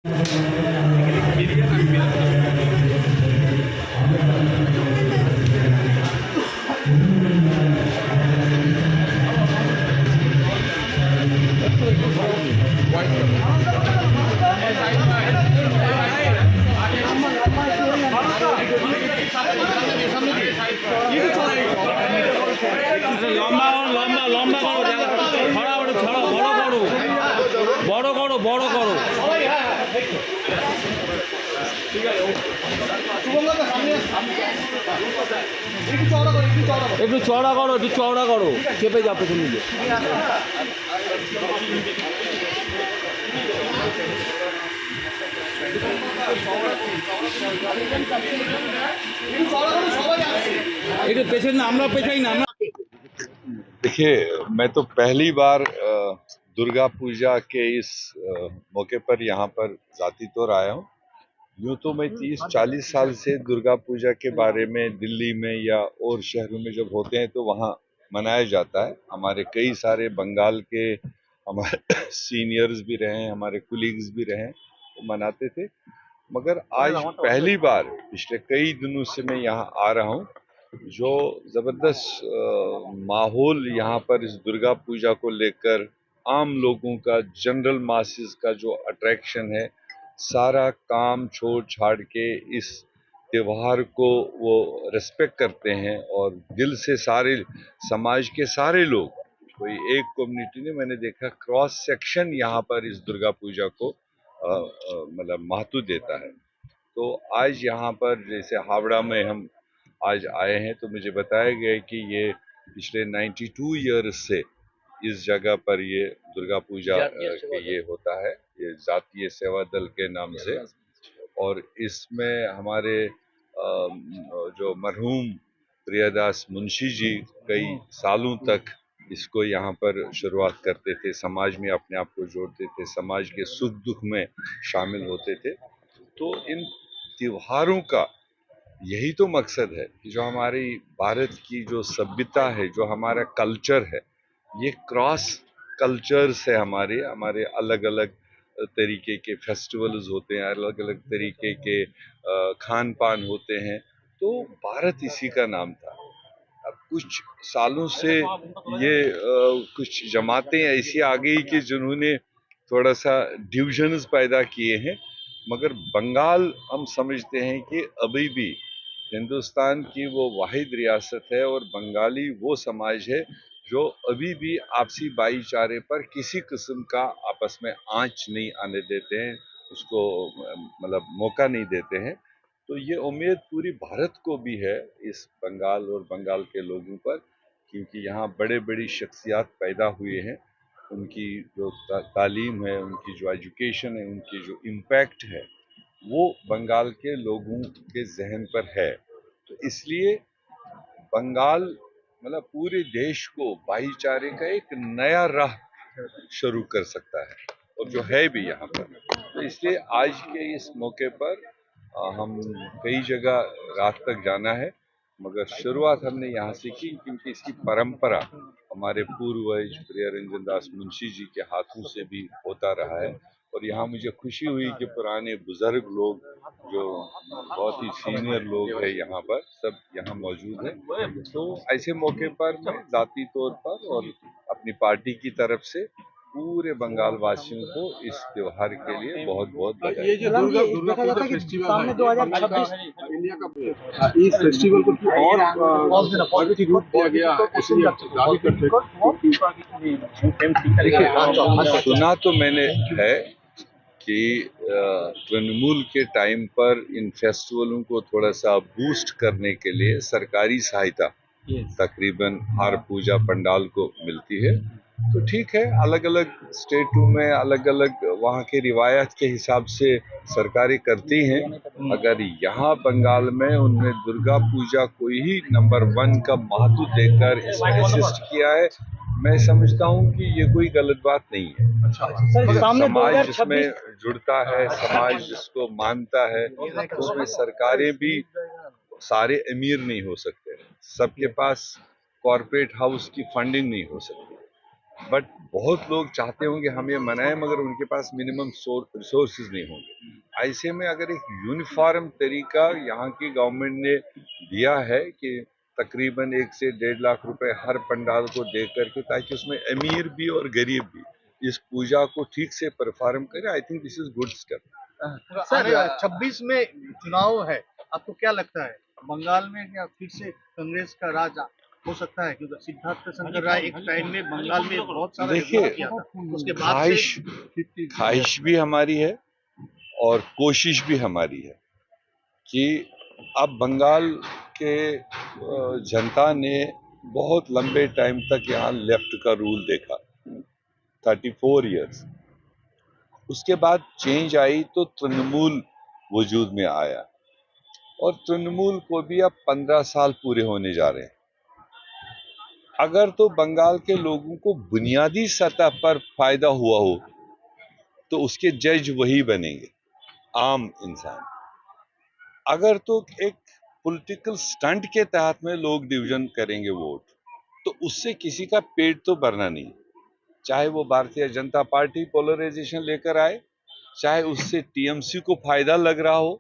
লম্বা লম্বা লম্বা করো, ছড়া বড় ছড়া বড় করো, বড় করো। একটু চওড়া করো, একটু চওড়া করো, চেপে যাও পেছন দিকে। একটু পেছন না, আমরা পেছাই না। देखिए, मैं तो पहली बार दुर्गा पूजा के इस मौके पर यहाँ पर जाती तौर आया हूँ। यूँ तो मैं 30-40 साल से दुर्गा पूजा के बारे में दिल्ली में या और शहरों में जब होते हैं तो वहाँ मनाया जाता है। हमारे कई सारे बंगाल के हमारे सीनियर्स भी रहे हैं, हमारे कुलीग्स भी रहे हैं, वो मनाते थे। मगर आज पहली बार पिछले कई दिनों से मैं यहाँ आ रहा हूँ। जो जबरदस्त माहौल यहाँ पर इस दुर्गा पूजा को लेकर आम लोगों का, जनरल मासेस का जो अट्रैक्शन है, सारा काम छोड़ छाड़ के इस त्योहार को वो रिस्पेक्ट करते हैं और दिल से सारे समाज के सारे लोग, कोई एक कम्युनिटी नहीं, मैंने देखा क्रॉस सेक्शन यहाँ पर इस दुर्गा पूजा को मतलब महत्व देता है। तो आज यहाँ पर जैसे हावड़ा में हम आज आए हैं तो मुझे बताया गया कि ये पिछले 92 ईयर्स से इस जगह पर ये दुर्गा पूजा के ये होता है, ये जातीय सेवा दल के नाम से। और इसमें हमारे जो मरहूम प्रियदास मुंशी जी कई सालों तक इसको यहाँ पर शुरुआत करते थे, समाज में अपने आप को जोड़ते थे, समाज के सुख दुख में शामिल होते थे। तो इन त्योहारों का यही तो मकसद है कि जो हमारी भारत की जो सभ्यता है, जो हमारा कल्चर है, ये क्रॉस कल्चर्स है, हमारे अलग अलग तरीके के फेस्टिवल्स होते हैं, अलग अलग तरीके के खान पान होते हैं। तो भारत इसी का नाम था। अब कुछ सालों से ये कुछ जमातें ऐसी आ गई कि जिन्होंने थोड़ा सा डिविजन्स पैदा किए हैं, मगर बंगाल हम समझते हैं कि अभी भी हिंदुस्तान की वो वाहिद रियासत है और बंगाली वो समाज है जो अभी भी आपसी भाईचारे पर किसी किस्म का आपस में आंच नहीं आने देते हैं, उसको मतलब मौका नहीं देते हैं। तो ये उम्मीद पूरी भारत को भी है इस बंगाल और बंगाल के लोगों पर, क्योंकि यहाँ बड़े बड़ी शख्सियात पैदा हुए हैं, उनकी जो तालीम है, उनकी जो एजुकेशन है, उनकी जो इम्पैक्ट है, वो बंगाल के लोगों के जहन पर है। तो इसलिए बंगाल मतलब पूरे देश को भाईचारे का एक नया राह शुरू कर सकता है, और जो है भी यहाँ पर। तो इसलिए आज के इस मौके पर हम कई जगह रात तक जाना है, मगर शुरुआत हमने यहाँ से की, क्योंकि इसकी परंपरा हमारे पूर्वज प्रियरंजन दास मुंशी जी के हाथों से भी होता रहा है। और यहाँ मुझे खुशी हुई कि पुराने बुजुर्ग लोग, जो बहुत ही सीनियर लोग हैं यहाँ पर, सब यहाँ मौजूद हैं। तो ऐसे मौके पर मैं जाती तौर पर और अपनी पार्टी की तरफ से पूरे बंगाल वासियों को इस त्योहार के लिए बहुत बहुत बधाई। ये जो दुर्गा पूजा फेस्टिवल है 2026 इंडिया का, इस फेस्टिवल को और प्रगति रूप दिया गया है, इसलिए दावी करते हैं। सुना तो मैंने है कि तृणमूल के टाइम पर इन फेस्टिवलों को थोड़ा सा बूस्ट करने के लिए सरकारी सहायता तकरीबन हर पूजा पंडाल को मिलती है। तो ठीक है, अलग अलग स्टेटों में अलग अलग वहाँ के रिवायत के हिसाब से सरकारें करती हैं। अगर यहाँ बंगाल में उन्होंने दुर्गा पूजा को ही नंबर 1 का महत्व देकर इसमें असिस्ट किया है, मैं समझता हूँ कि ये कोई गलत बात नहीं है। समाज जिसमें जुड़ता है, समाज जिसको मानता है, उसमें सरकारें भी सारे अमीर नहीं हो सकते, सबके पास कॉर्पोरेट हाउस की फंडिंग नहीं हो सकती। बट बहुत लोग चाहते होंगे हम ये मनाएं, मगर उनके पास मिनिमम रिसोर्सेज नहीं होंगे। ऐसे में अगर एक यूनिफॉर्म तरीका यहाँ की गवर्नमेंट ने दिया है कि तकरीबन 1 से 1.5 लाख रुपए हर पंडाल को दे करके, ताकि उसमें अमीर भी और गरीब भी इस पूजा को ठीक से परफॉर्म करे, I think this is good step. Sir 26 में चुनाव है, आपको क्या लगता है बंगाल में क्या फिर से कांग्रेस का राज हो सकता है? क्योंकि सिद्धार्थ शंकर राय एक टाइम में बंगाल में बहुत सारा देखिए, योगदान किया था, उसके बाद से ख्वाहिश भी हमारी है और कोशिश भी हमारी है कि अब बंगाल के जनता ने बहुत लंबे टाइम तक यहाँ लेफ्ट का रूल देखा, 34 इयर्स। उसके बाद चेंज आई तो तृणमूल वजूद में आया, और तृणमूल को भी अब 15 साल पूरे होने जा रहे हैं। अगर तो बंगाल के लोगों को बुनियादी सतह पर फायदा हुआ हो तो उसके जज वही बनेंगे, आम इंसान। अगर तो एक पॉलिटिकल स्टंट के तहत में लोग डिवीजन करेंगे वोट, तो उससे किसी का पेट तो भरना नहीं। चाहे वो भारतीय जनता पार्टी पोलराइजेशन लेकर आए, चाहे उससे टीएमसी को फायदा लग रहा हो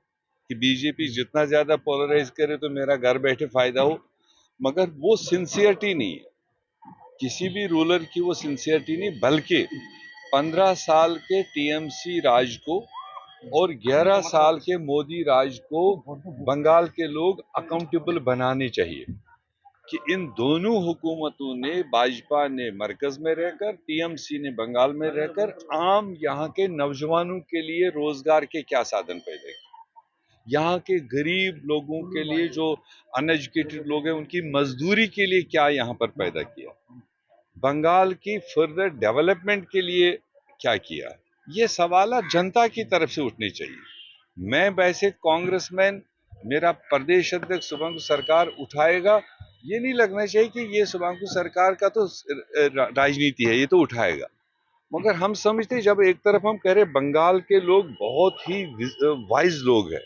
कि बीजेपी जितना ज्यादा पोलराइज करे तो मेरा घर बैठे फायदा हो, मगर वो सिंसियरिटी नहीं है किसी भी रूलर की, वो सिंसियरिटी नहीं, बल्कि 15 साल के टीएमसी राज को और 11 साल के मोदी राज को बंगाल के लोग अकाउंटेबल बनाने चाहिए कि इन दोनों हुकूमतों ने, भाजपा ने मरकज में रहकर, टीएमसी ने बंगाल में रहकर, आम यहाँ के नौजवानों के लिए रोजगार के क्या साधन पैदा किए, यहाँ के गरीब लोगों के लिए जो अनएजुकेटेड लोग हैं उनकी मजदूरी के लिए क्या यहाँ पर पैदा किया, बंगाल की फर्दर डेवलपमेंट के लिए क्या किया। ये सवाल जनता की तरफ से उठने चाहिए। मैं वैसे कांग्रेसमैन, मेरा प्रदेश अध्यक्ष शुभांशु सरकार उठाएगा, ये नहीं लगना चाहिए कि ये शुभांशु सरकार का तो राजनीति है, ये तो उठाएगा। मगर हम समझते जब एक तरफ हम कह रहे बंगाल के लोग बहुत ही वाइज लोग हैं,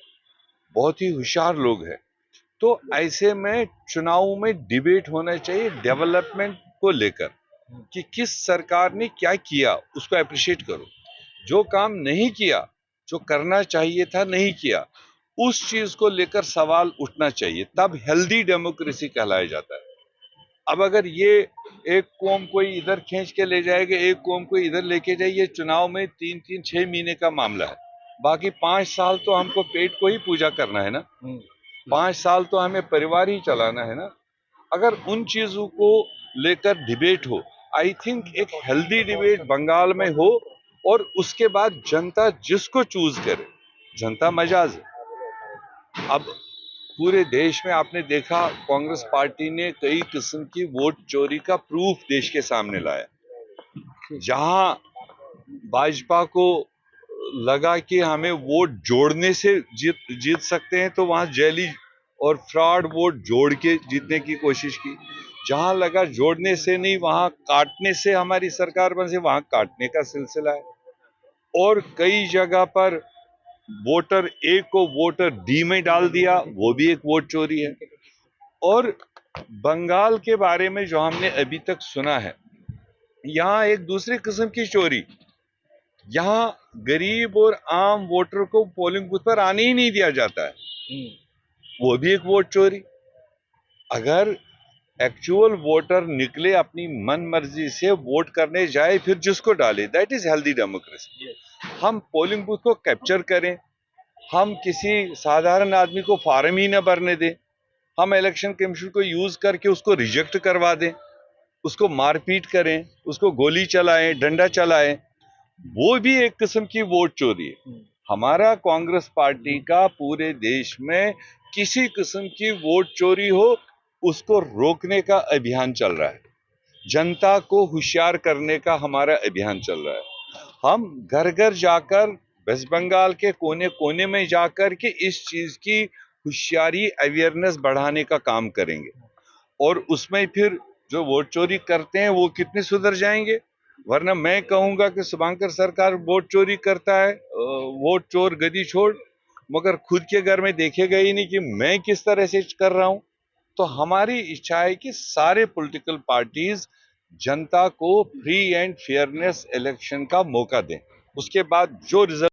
बहुत ही होशियार लोग हैं, तो ऐसे में चुनाव में डिबेट होना चाहिए डेवलपमेंट को लेकर कि किस सरकार ने क्या किया, उसको अप्रिशिएट करो। जो काम नहीं किया, जो करना चाहिए था नहीं किया, उस चीज को लेकर सवाल उठना चाहिए, तब हेल्दी डेमोक्रेसी कहलाया जाता है। अब अगर ये एक कौम कोई इधर खींच के ले जाएगा, एक कौम को इधर लेके जाइए, चुनाव में 3-6 महीने का मामला है, बाकी 5 साल तो हमको पेट को ही पूजा करना है ना, 5 साल तो हमें परिवार ही चलाना है ना। अगर उन चीजों को लेकर डिबेट हो, आई थिंक एक हेल्दी डिबेट बंगाल में हो, और उसके बाद जनता जिसको चूज करे, जनता मजाज है। अब पूरे देश में आपने देखा कांग्रेस पार्टी ने कई किस्म की वोट चोरी का प्रूफ देश के सामने लाया। जहां भाजपा को लगा कि हमें वोट जोड़ने से जीत सकते हैं, तो वहां जैली और फ्रॉड वोट जोड़ के जीतने की कोशिश की। जहां लगा जोड़ने से नहीं, वहां काटने से हमारी सरकार बने, वहां काटने का सिलसिला है। और कई जगह पर वोटर ए को वोटर डी में डाल दिया, वो भी एक वोट चोरी है। और बंगाल के बारे में जो हमने अभी तक सुना है, यहाँ एक दूसरी किस्म की चोरी, यहाँ गरीब और आम वोटर को पोलिंग बूथ पर आने ही नहीं दिया जाता है, वो भी एक वोट चोरी। अगर एक्चुअल वोटर निकले अपनी मन मर्जी से वोट करने जाए, फिर जिसको डाले, दैट इज हेल्दी डेमोक्रेसी। हम पोलिंग बूथ को कैप्चर करें, हम किसी साधारण आदमी को फॉर्म ही न भरने दें, हम इलेक्शन कमीशन को यूज करके उसको रिजेक्ट करवा दें, उसको मारपीट करें, उसको गोली चलाएं, डंडा चलाएं, वो भी एक किस्म की वोट चोरी है। हमारा कांग्रेस पार्टी का पूरे देश में किसी किस्म की वोट चोरी हो उसको रोकने का अभियान चल रहा है, जनता को होशियार करने का हमारा अभियान चल रहा है। हम घर घर जाकर, वेस्ट बंगाल के कोने कोने में जाकर के इस चीज की होशियारी, अवेयरनेस बढ़ाने का काम करेंगे, और उसमें फिर जो वोट चोरी करते हैं वो कितने सुधर जाएंगे। वरना मैं कहूंगा कि शुभंकर सरकार वोट चोरी करता है, वोट चोर गदी छोड़, मगर खुद के घर में देखेगा ही नहीं कि मैं किस तरह से कर रहा हूं। तो हमारी इच्छा है कि सारे पॉलिटिकल पार्टीज जनता को फ्री एंड फेयरनेस इलेक्शन का मौका दें, उसके बाद जो रिजल्ट